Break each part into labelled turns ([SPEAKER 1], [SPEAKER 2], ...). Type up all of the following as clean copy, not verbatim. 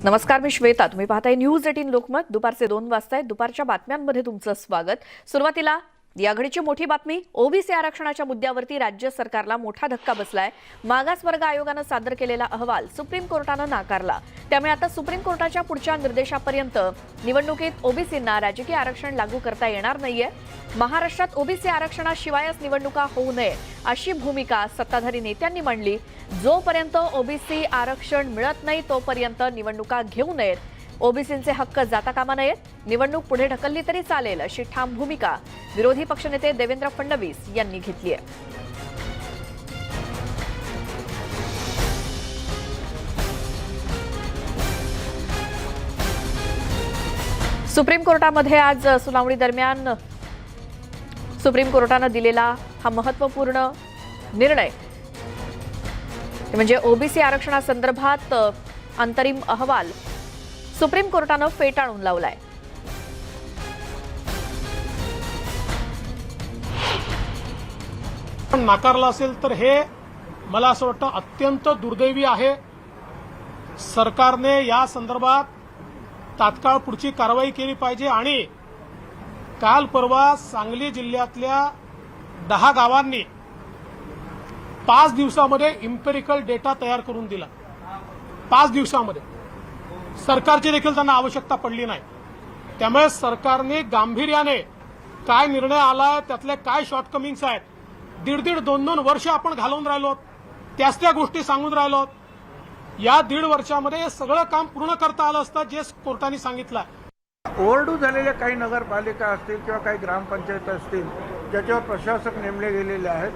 [SPEAKER 1] नमस्कार, मी श्वेता. तुम्ही पाहताय न्यूज 18 लोकमत. दुपारचे 2 वाजता आहेत. दुपारच्या बातम्यांमध्ये तुमचं स्वागत. सुरुवातीला या घडीची मोठी बातमी. ओबीसी आरक्षणाच्या मुद्द्यावरती राज्य सरकारला मोठा धक्का बसलाय. मागासवर्ग आयोगानं सादर केलेला अहवाल सुप्रीम कोर्टानं नाकारला. त्यामुळे आता सुप्रीम कोर्टाच्या पुढच्या निर्देशापर्यंत निवडणुकीत ओबीसींना राजकीय आरक्षण लागू करता येणार नाहीये. महाराष्ट्रात ओबीसी आरक्षणाशिवायच निवडणुका होऊ नये अशी भूमिका सत्ताधारी नेत्यांनी मांडली. जोपर्यंत ओबीसी आरक्षण मिळत नाही तोपर्यंत निवडणुका घेऊ नयेत. ओबीसींचे हक्क जाता कामा नयेत. निवडणूक पुढे ढकलली तरी चालेल अशी ठाम भूमिका विरोधी पक्षनेते देवेंद्र फडणवीस यांनी घेतली आहे. सुप्रीम कोर्टामध्ये आज सुनावणी दरम्यान सुप्रीम कोर्टानं दिलेला हा महत्त्वपूर्ण निर्णय म्हणजे ओबीसी आरक्षणासंदर्भात अंतरिम अहवाल सुप्रीम कोर्टानं फेटाळून लावलाय.
[SPEAKER 2] नाकारला असेल तर हे मला असं वाटतं अत्यंत दुर्दैवी आहे. सरकारने या संदर्भात तात्काळ पुढची कारवाई केली पाहिजे. आणि काल परवा सांगली जिल्ह्यातल्या 10 गावांनी 5 दिवसामध्ये इम्पेरिकल डेटा तयार करून दिला. 5 दिवसामध्ये सरकारची देखील त्यांना आवश्यकता पडली नाही. त्यामुळे सरकारने गांभीर्याने काय निर्णय आलाय, त्यातले काय शॉर्टकमिंग्स आहेत, 1.5-2 वर्ष आपण घालवून राहिलो, त्याच त्या गोष्टी सांगून राहिलो. या 1.5 वर्षामध्ये हे सगळं काम पूर्ण करता आलं असतं जे कोर्टाने सांगितलं.
[SPEAKER 3] ओव्हरडू झालेल्या काही नगरपालिका असतील किंवा काही ग्रामपंचायत असतील ज्याच्यावर प्रशासक नेमले गेलेले आहेत,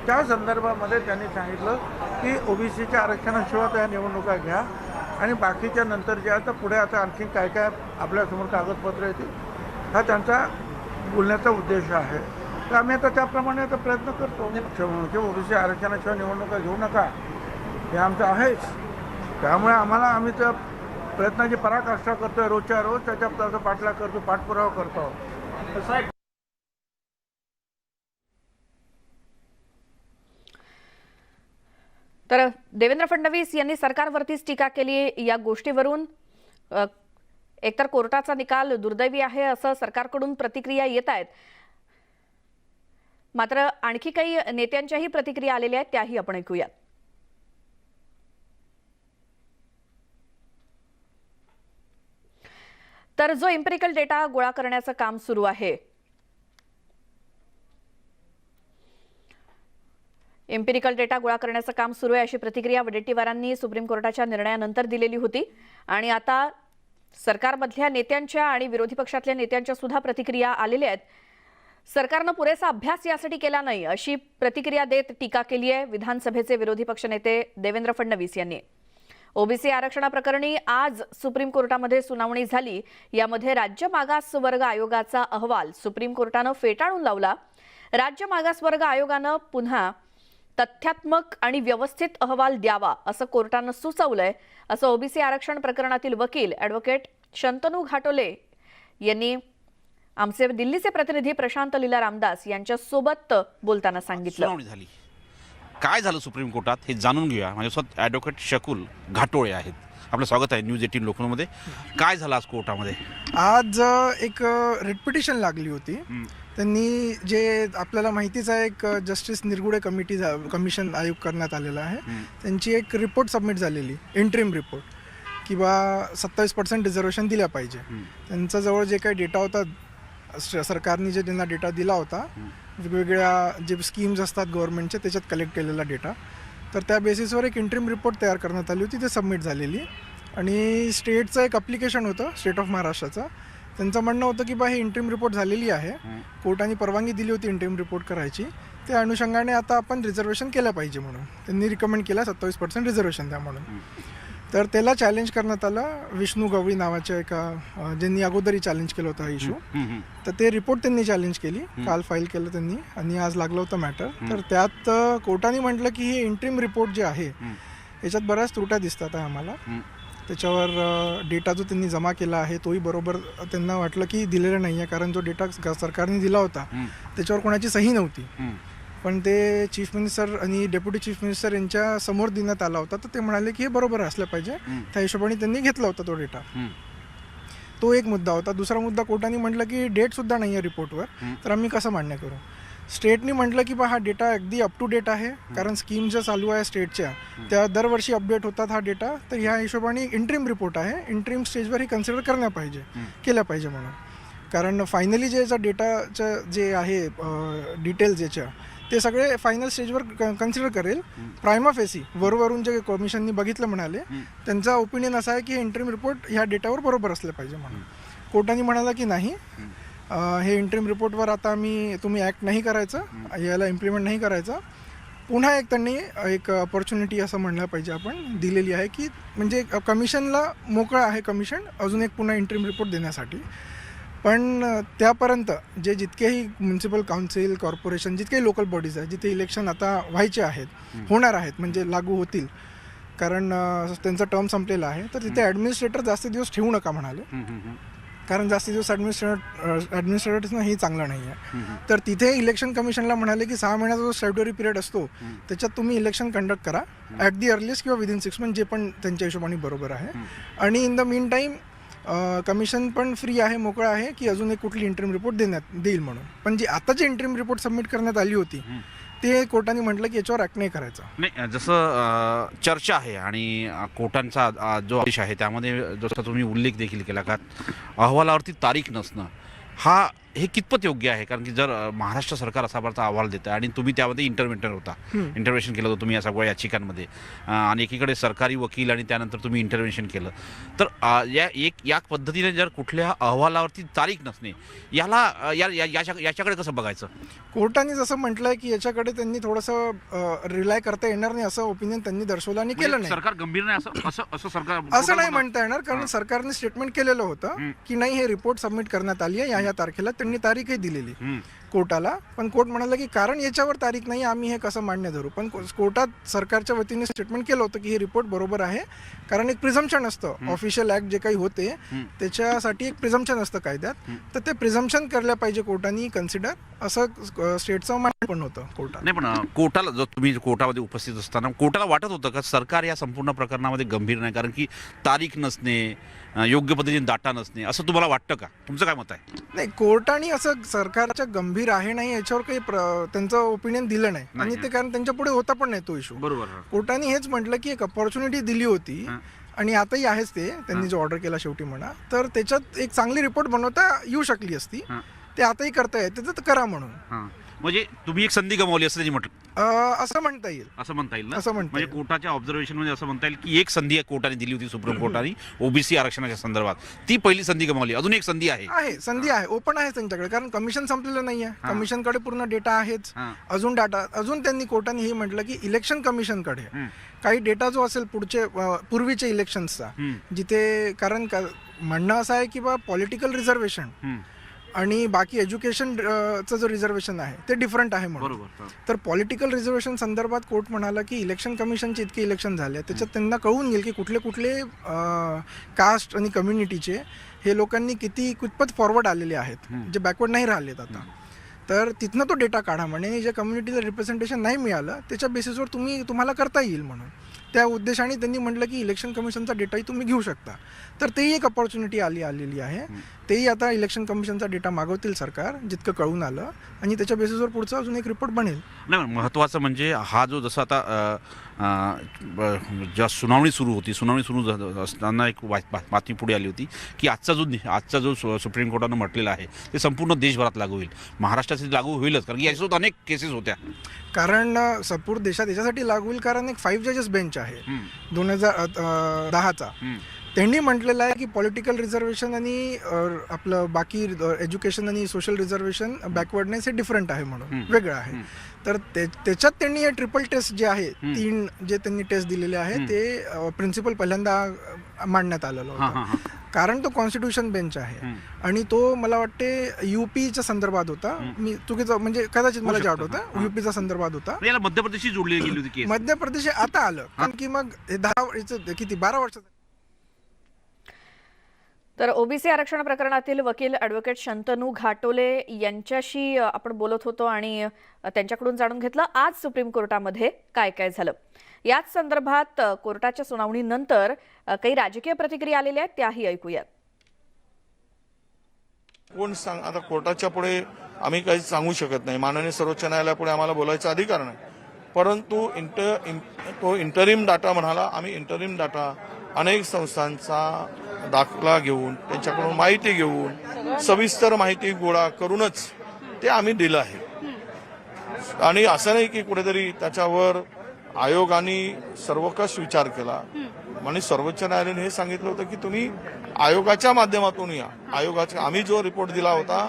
[SPEAKER 3] त्या संदर्भामध्ये त्यांनी सांगितलं की ओबीसीच्या आरक्षणाशिवाय त्या निवडणुका घ्या आणि बाकीच्या नंतर जे आता पुढे आता आणखी काय काय आपल्यासमोर कागदपत्र येतील हा त्यांचा बोलण्याचा उद्देश आहे. तर आम्ही आता त्याप्रमाणे आता प्रयत्न करतो की ओबीसी आरक्षणाशिवाय निवडणुका घेऊ नका हे आमचं आहेच. त्यामुळे आम्ही त्या प्रयत्नाची पराकाष्ठा करतोय. रोजच्या रोज त्याचा पाठलाग करतो, पाठपुरावा करतो.
[SPEAKER 1] तर देवेंद्र फडणवीस यांनी सरकारवरतीच टीका केली. या गोष्टीवरून एकतर कोर्टाचा निकाल दुर्दैवी आहे असं सरकारकडून प्रतिक्रिया येत आहेत. मात्र आणखी काही नेत्यांच्याही प्रतिक्रिया आलेल्या आहेत, त्याही आपण ऐकूयात. तर जो एम्पिरिकल डेटा गोळा करण्याचं काम सुरू आहे, एम्पिरिकल डेटा गोळा करण्याचं काम सुरू आहे अशी प्रतिक्रिया वडेट्टीवारांनी सुप्रीम कोर्टाच्या निर्णयानंतर दिलेली होती. आणि आता सरकारमधल्या नेत्यांच्या आणि विरोधी पक्षातल्या नेत्यांच्या सुद्धा प्रतिक्रिया आलेल्या आहेत. सरकारनं पुरेसा अभ्यास यासाठी केला नाही अशी प्रतिक्रिया देत टीका केली आहे विधानसभेचे विरोधी पक्षनेते देवेंद्र फडणवीस यांनी. ओबीसी आरक्षणाप्रकरणी आज सुप्रीम कोर्टामध्ये सुनावणी झाली. यामध्ये राज्य मागासवर्ग आयोगाचा अहवाल सुप्रीम कोर्टानं फेटाळून लावला. राज्य मागासवर्ग आयोगानं पुन्हा तथ्यात्मक आणि व्यवस्थित अहवाल द्यावा असं कोर्टानं सुचवलंय असं ओबीसी आरक्षण प्रकरणातील वकील ॲडव्होकेट शंतनू घाटोले यांनी आमचे दिल्लीचे प्रतिनिधी प्रशांत लीला रामदास यांच्या सोबत बोलताना सांगितलं.
[SPEAKER 4] काय झालं सुप्रीम कोर्टात हे जाणून घेऊया. माझ्यासोबत ॲडव्होकेट शकुल घाटोळे आहेत. आपलं स्वागत आहे न्यूज 18 लोकमतमध्ये. काय झालं आज कोर्टामध्ये?
[SPEAKER 5] आज एक रिट पिटिशन लागली होती. त्यांनी जे आपल्याला माहितीच आहे एक जस्टिस निरगुडे कमिशन आयोग करण्यात आलेला आहे. त्यांची एक रिपोर्ट सबमिट झालेली इंटरिम रिपोर्ट किंवा 27% रिझर्वेशन दिल्या पाहिजे. त्यांचा जवळ जे काही डेटा होता सरकारने जे त्यांना डेटा दिला होता वेगवेगळ्या जे स्कीम्स असतात गव्हर्नमेंटचे त्याच्यात कलेक्ट केलेला डेटा, तर त्या बेसिसवर एक इंटरिम रिपोर्ट तयार करण्यात आली होती. ते सबमिट झालेली आणि स्टेटचं एक अप्लिकेशन होतं स्टेट ऑफ महाराष्ट्राचं. त्यांचं म्हणणं होतं की हे इंटरिम रिपोर्ट झालेली आहे, कोर्टाने परवानगी दिली होती इंटरिम रिपोर्ट करायची, त्या अनुषंगाने आता आपण रिझर्वेशन केलं पाहिजे म्हणून त्यांनी रिकमेंड केला 27% रिझर्वेशन द्या म्हणून. तर त्याला चॅलेंज करण्यात आलं. विष्णू गवळी नावाच्या एका ज्यांनी अगोदरही चॅलेंज केलं होतं हा इश्यू, तर ते रिपोर्ट त्यांनी चॅलेंज केली. काल फाईल केलं त्यांनी आणि आज लागलं होतं मॅटर. तर त्यात कोर्टाने म्हटलं की हे इंटरिम रिपोर्ट जे आहे याच्यात बऱ्याच त्रुट्या दिसतात आहे आम्हाला. त्याच्यावर डेटा जो त्यांनी जमा केला आहे तोही बरोबर त्यांना वाटलं की दिलेला नाही आहे, कारण जो डेटा सरकारने दिला होता त्याच्यावर कोणाची सही नव्हती. पण ते चीफ मिनिस्टर आणि डेप्युटी चीफ मिनिस्टर यांच्या समोर देण्यात आला होता, तर ते म्हणाले की हे बरोबर असलं पाहिजे. त्या हिशोबाने त्यांनी घेतला होता तो डेटा. तो एक मुद्दा होता. दुसरा मुद्दा, कोर्टाने म्हटलं की डेटसुद्धा नाही आहे रिपोर्टवर, तर आम्ही कसं मान्य करू. स्टेटनी म्हटलं की बा हा डेटा अगदी अप टू डेट आहे, कारण स्कीम ज्या चालू आहे स्टेटच्या त्या दरवर्षी अपडेट होतात हा डेटा. तर ह्या हिशोबाने इंट्रीम रिपोर्ट आहे, इंट्रीम स्टेजवर ही कन्सिडर केल्या पाहिजे म्हणून. कारण फायनली जे डेटाचं जे आहे डिटेल्स याच्या, ते सगळे फायनल स्टेजवर कन्सिडर करेल. प्रायमा फेसी वरून जे कमिशननी बघितलं म्हणाले, त्यांचा ओपिनियन असा आहे की हे इंट्रीम रिपोर्ट ह्या डेटावर बरोबर असलं पाहिजे म्हणून. कोर्टाने म्हणाला की नाही, हे इंट्रीम रिपोर्टवर आता तुम्ही ॲक्ट नाही करायचं, याला इम्प्लिमेंट नाही करायचं. पुन्हा एक त्यांनी एक अपॉर्च्युनिटी असं म्हणलं पाहिजे आपण दिलेली आहे, की म्हणजे कमिशनला मोकळं आहे कमिशन अजून एक पुन्हा इंट्रीम रिपोर्ट देण्यासाठी. पण त्यापर्यंत जितकेही म्युन्सिपल काउन्सिल, कॉर्पोरेशन, जितकेही लोकल बॉडीज आहेत, जिथे इलेक्शन आता व्हायचे आहेत, होणार आहेत, म्हणजे लागू होतील, कारण त्यांचा टर्म संपलेला आहे, तर तिथे ॲडमिनिस्ट्रेटर जास्त दिवस ठेवू नका म्हणाले. कारण जास्तीत दिवस ॲडमिनिस्ट्रेटर्सनं हे चांगलं नाही आहे. तर तिथे इलेक्शन कमिशनला म्हणाले की 6 महिन्याचा जो स्टॅट्युटरी पिरियड असतो त्याच्यात तुम्ही इलेक्शन कंडक्ट करा, ॲट दी अर्लिएस्ट किंवा विदिन 6 मंथ, जे पण त्यांच्या हिशोबाने बरोबर आहे. आणि in the mean time commission पण फ्री आहे, मोकळं आहे की अजून एक कुठली इंटरिम रिपोर्ट देईल म्हणून. पण आता जी इंटरिम रिपोर्ट सबमिट करण्यात आली होती ते कोर्टाने म्हटलं की याच्यावर ॲक्ट नाही करायचा.
[SPEAKER 4] नाही, जसं चर्चा आहे आणि कोर्टांचा जो आदेश आहे त्यामध्ये जसं तुम्ही उल्लेख देखील केला का अहवालावरती तारीख नसणं, हे कितपत योग्य आहे. कारण की जर महाराष्ट्र सरकार असा प्रकारचा अहवाल देतं आणि तुम्ही त्यामध्ये इंटरव्हेन्शन केलं होतं तुम्ही या सगळ्या याचिकांमध्ये, आणि एकीकडे सरकारी वकील आणि त्यानंतर तुम्ही इंटरव्हेन्शन केलं, तर या पद्धतीने जर कुठल्या अहवालावरती तारीख नसणे याच्याकडे कसं बघायचं.
[SPEAKER 5] कोर्टाने जसं म्हटलंय की याच्याकडे त्यांनी थोडंसं रिलाय करता येणार नाही असं ओपिनियन त्यांनी दर्शवलं आणि केलं नाही.
[SPEAKER 4] सरकार गंभीर नाही असं सरकार
[SPEAKER 5] असं नाही म्हणता येणार, कारण सरकारने स्टेटमेंट केलेलं होतं की नाही, हे रिपोर्ट सबमिट करण्यात आली आहे या तारखेला. त्यांनी तारीखही दिलेली कोर्टाला, पण कोर्ट म्हणाला की कारण याच्यावर तारीख नाही, आम्ही हे कसं मान्य धरू. पण कोर्टात सरकारच्या वतीने स्टेटमेंट केलं होतं की हे रिपोर्ट बरोबर आहे, कारण एक प्रिझम्पशन असतं. ऑफिशियल ऍक्ट जे काही होते त्याच्यासाठी एक प्रिझम्पशन असतं कायद्यात, तर ते प्रिझम्पशन करायला पाहिजे कोर्टाने कन्सिडर, असं स्टेटचं मान्य पण होतं कोर्टात.
[SPEAKER 4] नाही, पण कोर्टाला जर तुम्ही कोर्टामध्ये उपस्थित असताना कोर्टाला वाटत होतं का सरकार या संपूर्ण प्रकरणामध्ये गंभीर नाही, कारण की तारीख नसणे, योग्य पद्धतीने डाटा नसणे, असं तुम्हाला वाटतं का? तुमचं काय मत आहे?
[SPEAKER 5] नाही, कोर्टाने असं सरकारच्या गंभीर आहे नाही याच्यावर काही त्यांचं ओपिनियन दिलं नाही, आणि ते कारण त्यांच्या पुढे होता पण नाही तो इश्यू.
[SPEAKER 4] बरोबर.
[SPEAKER 5] कोर्टाने हेच म्हटलं की एक अपॉर्च्युनिटी दिली होती आणि आताही आहेच ते, त्यांनी जो ऑर्डर केला शेवटी म्हणा, तर त्याच्यात एक चांगली रिपोर्ट बनवता येऊ शकली असती, ते आताही करता येते तर करा म्हणून.
[SPEAKER 4] म्हणजे तुम्ही एक संधी गमावली असं त्यांनी म्हटलं,
[SPEAKER 5] असं म्हणता येईल.
[SPEAKER 4] असं म्हणता येईल ना?
[SPEAKER 5] असं म्हणता
[SPEAKER 4] म्हणजे कोर्टाच्या ऑब्झर्वेशन मध्ये असं म्हणता येईल की एक संधी कोर्टाने दिली होती सुप्रीम कोर्टाने ओबीसी आरक्षणाच्या संदर्भात, ती पहिली संधी गमावली, अजून एक संधी आहे.
[SPEAKER 5] संधी आहे, ओपन आहे त्यांच्याकडे, कारण कमिशन संपलेलं नाही आहे, कमिशनकडे पूर्ण डेटा आहेच. अजून त्यांनी कोर्टाने हे म्हटलं की इलेक्शन कमिशनकडे काही डेटा जो असेल पूर्वीचे इलेक्शन्सचा, जिथे कारण म्हणणं असं आहे की बा पॉलिटिकल रिझर्वेशन आणि बाकी एज्युकेशनचं जो रिझर्वेशन आहे ते डिफरंट आहे म्हणून. तर पॉलिटिकल रिझर्वेशन संदर्भात कोर्ट म्हणाला की इलेक्शन कमिशनचे इतके इलेक्शन झाले त्याच्यात त्यांना कळून येईल की कुठले कुठले कास्ट आणि कम्युनिटीचे हे लोकांनी कितपत फॉरवर्ड आलेले आहेत, जे बॅकवर्ड नाही राहिलेत आता. तर तिथनं तो डेटा काढा म्हणे, ज्या कम्युनिटीला रिप्रेझेंटेशन नाही मिळालं त्याच्या बेसिसवर तुम्हाला करता येईल म्हणून. त्या उद्देशाने त्यांनी म्हटलं की इलेक्शन कमिशनचा डेटाही तुम्ही घेऊ शकता. तर तेही एक अपॉर्च्युनिटी आलेली आहे. तेही आता इलेक्शन कमिशनचा डेटा मागवतील सरकार, जितकं कळून आलं, आणि त्याच्या बेसिसवर पुढचा अजून एक रिपोर्ट बनेल.
[SPEAKER 4] नाही, महत्त्वाचं म्हणजे हा जो जसं आता ज्या सुनावणी सुरू असताना एक बातमी पुढे आली होती की आजचा जो सुप्रीम कोर्टानं म्हटलेला आहे ते संपूर्ण देशभरात लागू होईल, महाराष्ट्रात लागू होईलच, कारण की याच्यासोबत अनेक केसेस होत्या.
[SPEAKER 5] कारण संपूर्ण देशात याच्यासाठी लागू होईल, कारण एक 5 जजेस बेंच आहे 2010चा. त्यांनी म्हटलेलं आहे की पॉलिटिकल रिझर्वेशन आणि आपलं बाकी एज्युकेशन आणि सोशल रिझर्वेशन बॅकवर्डनेस हे डिफरंट आहे म्हणून, वेगळं आहे. तर त्याच्यात त्यांनी हे ट्रिपल टेस्ट जे आहे, 3 जे त्यांनी टेस्ट दिलेले आहे ते प्रिन्सिपल पहिल्यांदा मांडण्यात आलेलं होतं, कारण तो कॉन्स्टिट्यूशन बेंच आहे. आणि तो मला वाटते UPच्या संदर्भात होता, मी चुकीचं म्हणजे कदाचित मला जे आठवतं UPच्या संदर्भात होता.
[SPEAKER 4] याला मध्य प्रदेशशी जोडली गेली होती.
[SPEAKER 5] मध्य प्रदेश आता आलं, कारण की मग 12 वर्ष
[SPEAKER 1] तर ओबीसी आरक्षण प्रकरणातील वकील ॲडव्होकेट शंतनू घाटोले यांच्याशी आपण बोलत होतो आणि त्यांच्याकडून जाणून घेतलं आज सुप्रीम कोर्टामध्ये काय काय झालं. याच संदर्भात कोर्टाच्या सुनावणीनंतर काही राजकीय प्रतिक्रिया आलेल्या आहेत, त्याही ऐकूयात.
[SPEAKER 6] कोण सांग आता कोर्टाच्या पुढे आम्ही काही सांगू शकत नाही. माननीय सर्वोच्च न्यायालयापुढे आम्हाला बोलायचा अधिकार नाही. परंतु तो इंटरिम डाटा म्हणाला. आम्ही इंटरिम डाटा अनेक संस्थांचा दाखला घेऊन त्यांच्याकडून माहिती घेऊन सविस्तर माहिती गोळा करूनच ते आम्ही दिलं आहे. आणि असं नाही की कुठेतरी त्याच्यावर आयोगाने सर्वकष विचार केला. आणि सर्वोच्च न्यायालयाने हे सांगितलं होतं की तुम्ही आयोगाच्या माध्यमातून या. आयोगाचा आम्ही जो रिपोर्ट दिला होता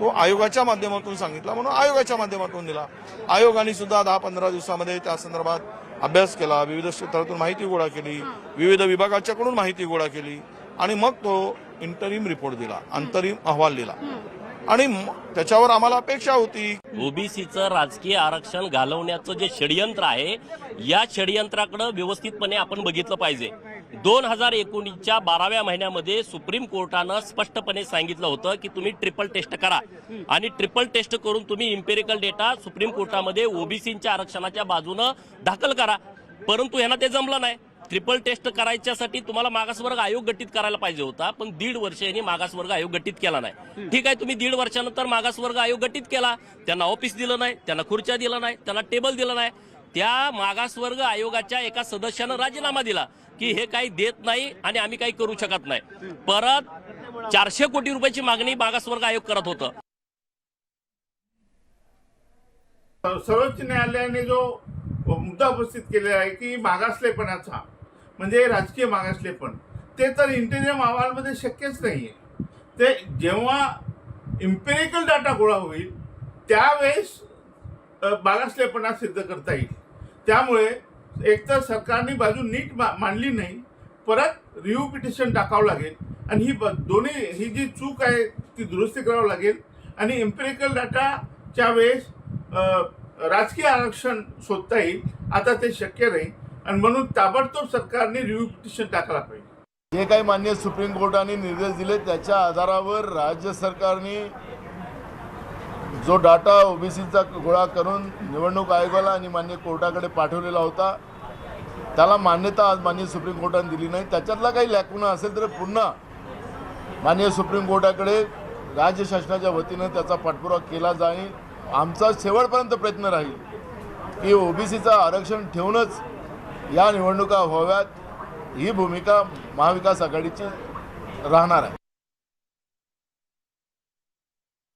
[SPEAKER 6] तो आयोगाच्या माध्यमातून सांगितला म्हणून आयोगाच्या माध्यमातून दिला. आयोगाने सुद्धा 10-15 दिवसामध्ये त्या संदर्भात अभ्यास केला, विविध क्षेत्रातून माहिती गोळा केली, विविध विभागाच्याकडून माहिती गोळा केली आणि मग तो इंटरिम रिपोर्ट दिला, अंतरिम अहवाल दिला. आणि त्याच्यावर आम्हाला अपेक्षा होती.
[SPEAKER 7] ओबीसीचं राजकीय आरक्षण घालवण्याचं जे षडयंत्र आहे या षडयंत्राकडे व्यवस्थितपणे आपण बघितलं पाहिजे. 2019च्या 12व्या महिन्यामध्ये सुप्रीम कोर्टानं स्पष्टपणे सांगितलं होतं की तुम्ही ट्रिपल टेस्ट करा आणि ट्रिपल टेस्ट करून तुम्ही इम्पेरिकल डेटा सुप्रीम कोर्टामध्ये ओबीसीच्या आरक्षणाच्या बाजूनं दाखल करा. परंतु यांना ते जमलं नाही. ट्रिपल टेस्ट करायच्यासाठी तुम्हाला मागासवर्ग आयोग गठीत करायला पाहिजे होता, पण 1.5 वर्ष यांनी मागासवर्ग आयोग गठीत केला नाही. ठीक आहे, तुम्ही 1.5 वर्षानंतर मागासवर्ग आयोग गठीत केला, त्यांना ऑफिस दिलं नाही, त्यांना खुर्च्या दिलं नाही, त्यांना टेबल दिलं नाही. त्या मागासवर्ग आयोगाच्या एका सदस्यानं राजीनामा दिला की हे काही देत नाही आणि आम्ही काही करू शकत नाही. परत 400 कोटी रुपयाची मागणी मागासवर्ग आयोग करत होतं.
[SPEAKER 8] सर्वोच्च न्यायालयाने जो मुद्दा उपस्थित केलेला आहे की मागासलेपणाचा म्हणजे राजकीय मागासलेपण, ते तर इंटेरियम अहवालमध्ये शक्यच नाहीये. ते जेव्हा इम्पेरिकल डाटा गोळा होईल त्यावेळेस मागासलेपणा सिद्ध करता येईल. त्यामुळे एकतर सरकारने बाजू नीट मांडली नाही, परत रिव्ह्यू पिटिशन टाकावं लागेल आणि ही जी चूक आहे ती दुरुस्ती करावं लागेल. आणि इम्पेरिकल डाटाच्या वेळेस राजकीय आरक्षण शोधता येईल. आता ते शक्य नाही आणि म्हणून ताबडतोब सरकारने रिव्ह्यू पिटिशन टाकायला पाहिजे.
[SPEAKER 9] जे काही मान्य सुप्रीम कोर्टाने निर्देश दिले त्याच्या आधारावर राज्य सरकारने जो डाटा ओबीसीचा गोळा करून निवडणूक आयोगाला आणि मान्य कोर्टाकडे पाठवलेला होता त्याला मान्यता आज मान्य सुप्रीम कोर्टाने दिली नाही. त्याच्यातला काही लॅकुना असेल तर पुन्हा मान्य सुप्रीम कोर्टाकडे राज्य शासनाच्या वतीनं त्याचा पाठपुरावा केला जाईल. आमचा शेवटपर्यंत प्रयत्न राहील की ओबीसीचं आरक्षण ठेवूनच या निवडणुका व्हाव्यात. ही भूमिका महाविकास आघाडीची राहणार आहे.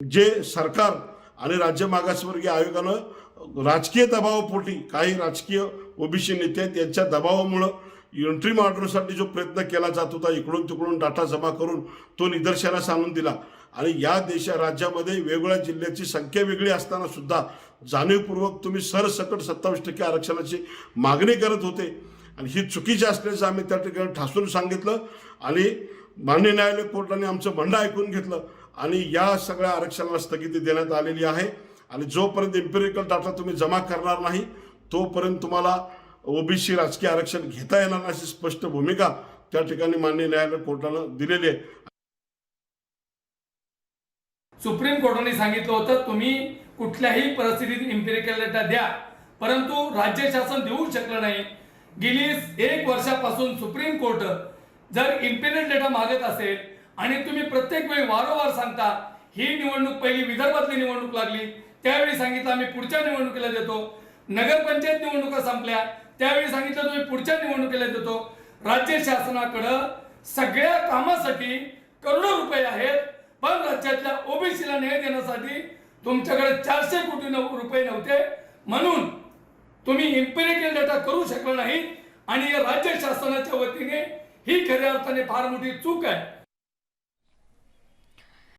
[SPEAKER 10] जे सरकार आणि राज्य मागासवर्गीय आयोगानं राजकीय दबावापोटी काही राजकीय ओबीसी नेते आहेत यांच्या दबावामुळं एंट्री ऑर्डरसाठी जो प्रयत्न केला जात होता, इकडून तिकडून डाटा जमा करून तो निदर्शनास आणून दिला. आणि या राज्यामध्ये वेगवेगळ्या जिल्ह्याची संख्या वेगळी असताना सुद्धा जाणीवपूर्वक तुम्ही सरसकट 27% आरक्षणाची मागणी करत होते आणि ही चुकीची असल्याचं आम्ही त्या ठिकाणी ठासून सांगितलं. आणि मान्य न्यायालय कोर्टाने आमचं म्हणणं ऐकून घेतलं आणि या सगळ्या आरक्षणाला स्थगिती देण्यात आलेली आहे. आणि जोपर्यंत इम्पेरिकल डाटा तुम्ही जमा करणार नाही तोपर्यंत तुम्हाला ओबीसी राजकीय आरक्षण घेता येणार नाही अशी स्पष्ट भूमिका त्या ठिकाणी मान्य न्यायालय कोर्टानं दिलेली आहे.
[SPEAKER 11] सुप्रीम कोर्टाने सांगितलं होतं तुम्ही कुठल्याही परिस्थितीत इम्पेरिकल डेटा द्या, परंतु राज्य शासन देऊ शकलं नाही. गेली 1 वर्षापासून सुप्रीम कोर्ट जर इम्पेरिकल डेटा मागत असेल आणि तुम्ही प्रत्येक वेळी वारंवार सांगता ही निवडणूक पहिली विदर्भातली निवडणूक लागली त्यावेळी सांगितलं आम्ही पुढच्या निवडणुकीला देतो, नगरपंचायत निवडणुका संपल्या त्यावेळी सांगितलं तुम्ही पुढच्या निवडणुकीला देतो. राज्य शासनाकडं सगळ्या कामासाठी करोडो रुपये आहेत, पण राज्यातल्या ओबीसीला न्याय देण्यासाठी तुमच्याकडे 400 कोटी रुपये नव्हते. म्हणून तुम्ही इम्पेरिकल डेटा करू शकला नाही आणि राज्य शासनाच्या वतीने ही खऱ्या अर्थाने फार मोठी चूक आहे.